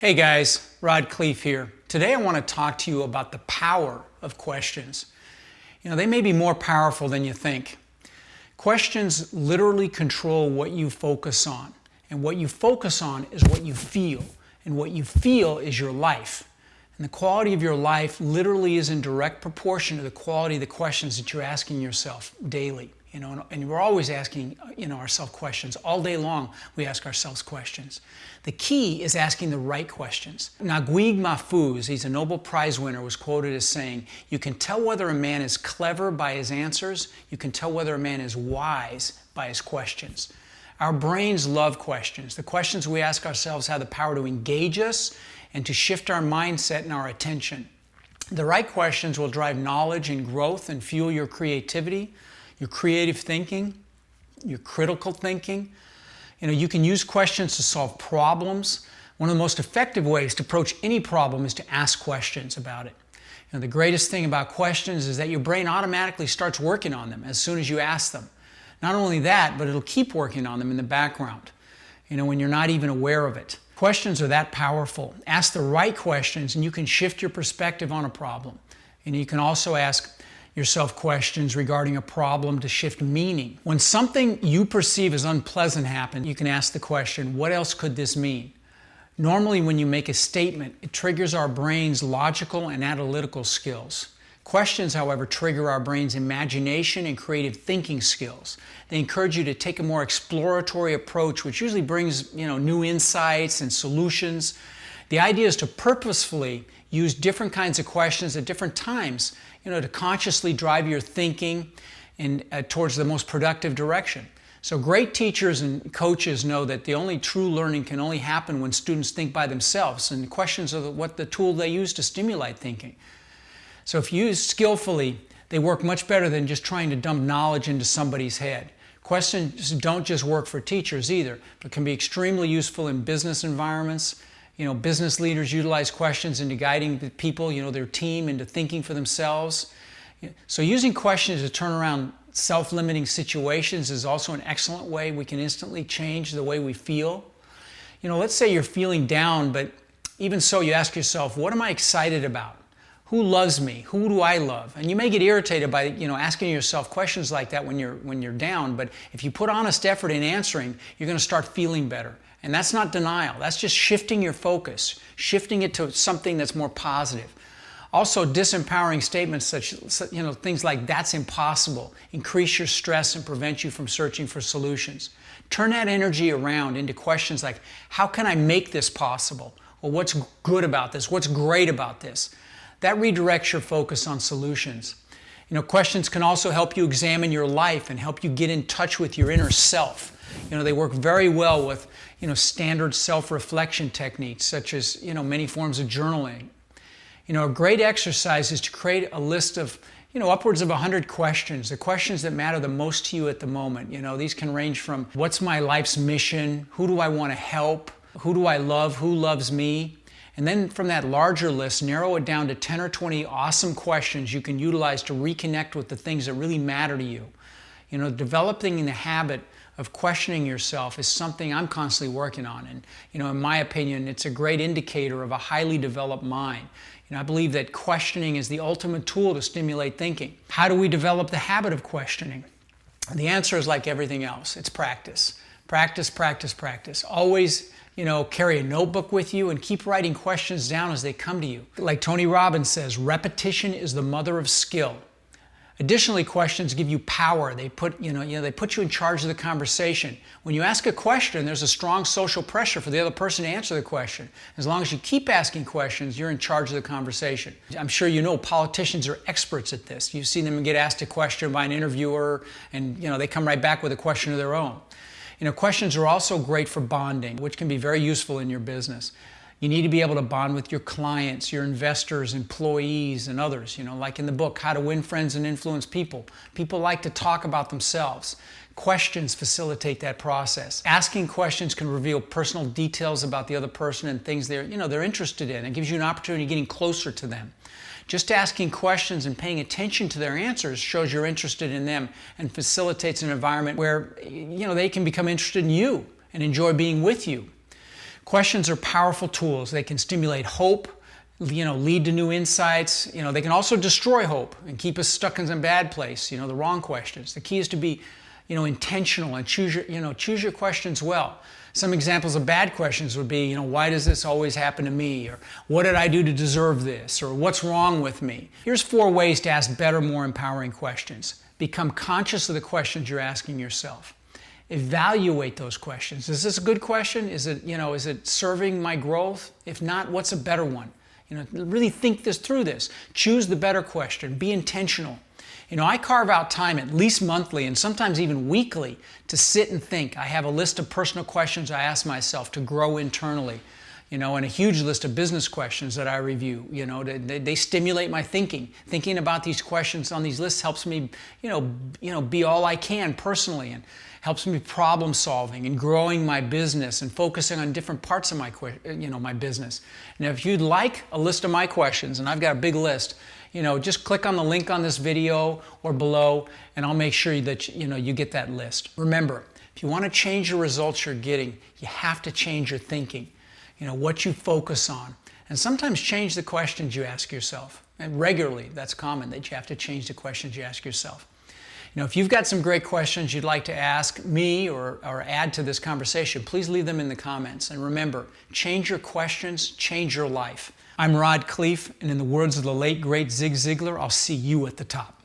Hey guys, Khleif here. Today I want to talk to you about the power of questions. They may be more powerful than you think. Questions literally control what you focus on. And what you focus on is what you feel. And what you feel is your life. And the quality of your life literally is in direct proportion to the quality of the questions that you're asking yourself daily. And we're always asking ourselves questions. All day long, we ask ourselves questions. The key is asking the right questions. Naguib Mahfouz, he's a Nobel Prize winner, was quoted as saying, "You can tell whether a man is clever by his answers. You can tell whether a man is wise by his questions." Our brains love questions. The questions we ask ourselves have the power to engage us and to shift our mindset and our attention. The right questions will drive knowledge and growth and fuel your creativity, your creative thinking, your critical thinking. You can use questions to solve problems. One of the most effective ways to approach any problem is to ask questions about it. The greatest thing about questions is that your brain automatically starts working on them as soon as you ask them. Not only that, but it'll keep working on them in the background, when you're not even aware of it. Questions are that powerful. Ask the right questions and you can shift your perspective on a problem. You can also ask yourself questions regarding a problem to shift meaning. When something you perceive as unpleasant happens, you can ask the question, what else could this mean? Normally when you make a statement, it triggers our brain's logical and analytical skills. Questions, however, trigger our brain's imagination and creative thinking skills. They encourage you to take a more exploratory approach, which usually brings new insights and solutions. The idea is to purposefully use different kinds of questions at different times, to consciously drive your thinking towards the most productive direction. So great teachers and coaches know that the only true learning can only happen when students think by themselves, and the questions are what the tool they use to stimulate thinking. So if used skillfully, they work much better than just trying to dump knowledge into somebody's head. Questions don't just work for teachers either, but can be extremely useful in business environments. Business leaders utilize questions into guiding the people, their team, into thinking for themselves. So using questions to turn around self-limiting situations is also an excellent way we can instantly change the way we feel. Let's say you're feeling down, but even so, you ask yourself, what am I excited about? Who loves me? Who do I love? And you may get irritated by asking yourself questions like that when you're down, but if you put honest effort in answering, you're going to start feeling better. And that's not denial. That's just shifting your focus, shifting it to something that's more positive. Also, disempowering statements such things like "that's impossible" increase your stress and prevent you from searching for solutions. Turn that energy around into questions like, how can I make this possible? Well, what's good about this? What's great about this? That redirects your focus on solutions. Questions can also help you examine your life and help you get in touch with your inner self. They work very well with standard self-reflection techniques such as many forms of journaling. A great exercise is to create a list of upwards of 100 questions, the questions that matter the most to you at the moment. These can range from what's my life's mission, who do I want to help, who do I love, who loves me. And then from that larger list, narrow it down to 10 or 20 awesome questions you can utilize to reconnect with the things that really matter to you. Developing the habit of questioning yourself is something I'm constantly working on. And, in my opinion, it's a great indicator of a highly developed mind. I believe that questioning is the ultimate tool to stimulate thinking. How do we develop the habit of questioning? The answer is like everything else. It's practice. Practice, practice, practice. Always carry a notebook with you and keep writing questions down as they come to you. Like Tony Robbins says, repetition is the mother of skill. Additionally, questions give you power. They put you in charge of the conversation. When you ask a question, there's a strong social pressure for the other person to answer the question. As long as you keep asking questions, you're in charge of the conversation. I'm sure politicians are experts at this. You've seen them get asked a question by an interviewer and they come right back with a question of their own. Questions are also great for bonding, which can be very useful in your business. You need to be able to bond with your clients, your investors, employees, and others. Like in the book, How to Win Friends and Influence People. People like to talk about themselves. Questions facilitate that process. Asking questions can reveal personal details about the other person and things they're interested in. It gives you an opportunity of getting closer to them. Just asking questions and paying attention to their answers shows you're interested in them and facilitates an environment where they can become interested in you and enjoy being with you. Questions are powerful tools. They can stimulate hope, lead to new insights. They can also destroy hope and keep us stuck in some bad place, the wrong questions. The key is to be, intentional and choose your questions well. Some examples of bad questions would be, why does this always happen to me? Or what did I do to deserve this? Or what's wrong with me? Here's 4 ways to ask better, more empowering questions. Become conscious of the questions you're asking yourself. Evaluate those questions. Is this a good question? Is it serving my growth? If not, what's a better one? Really think through this. Choose the better question. Be intentional. I carve out time at least monthly and sometimes even weekly to sit and think. I have a list of personal questions I ask myself to grow internally, and a huge list of business questions that I review. They stimulate my thinking. Thinking about these questions on these lists helps me, be all I can personally, and helps me problem solving and growing my business and focusing on different parts of my business. And if you'd like a list of my questions, and I've got a big list, just click on the link on this video or below, and I'll make sure that you get that list. Remember, if you want to change the results you're getting, you have to change your thinking, what you focus on. And sometimes change the questions you ask yourself. And regularly, that's common, that you have to change the questions you ask yourself. If you've got some great questions you'd like to ask me or add to this conversation, please leave them in the comments. And remember, change your questions, change your life. I'm Khleif, and in the words of the late, great Zig Ziglar, I'll see you at the top.